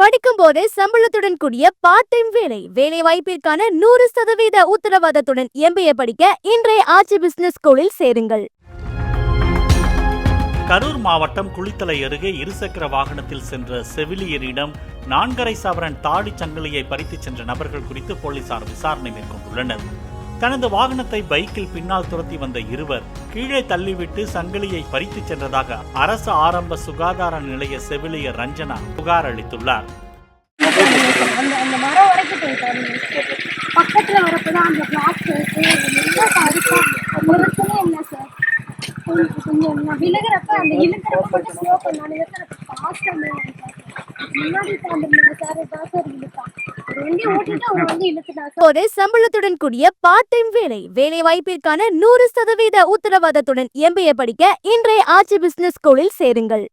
படிக்கும் போதே சம்பளத்துடன் கூடிய பார்ட் டைம் வேலை வாய்ப்பிற்கான 100% உத்தரவாதத்துடன் MBA படிக்க இன்றைய ஆட்சி பிசினஸ் ஸ்கூலில் சேருங்கள். கரூர் மாவட்டம் குளித்தலை அருகே இருசக்கர வாகனத்தில் சென்ற செவிலியரிடம் 4.5 சவரன் தாடி சங்கிலியை பறித்துச் சென்ற நபர்கள் குறித்து போலீசார் விசாரணை மேற்கொண்டுள்ளனர். தனது வாகனத்தை பைக்கில் பின்னால் துரத்தி வந்த இருவர் கீழே தள்ளிவிட்டு சங்கிலியை பறித்துச் சென்றதாக அரசு ஆரம்ப சுகாதார நிலைய செவிலியர் ரஞ்சனா புகார் அளித்துள்ளார். சம்பளத்துடன் கூடிய பார்ட் டைம் வேலை வாய்ப்பிற்கான 100% உத்தரவாதத்துடன் MBA படிக்க இன்றைய ஆட்சி பிசினஸ் ஸ்கூலில் சேருங்கள்.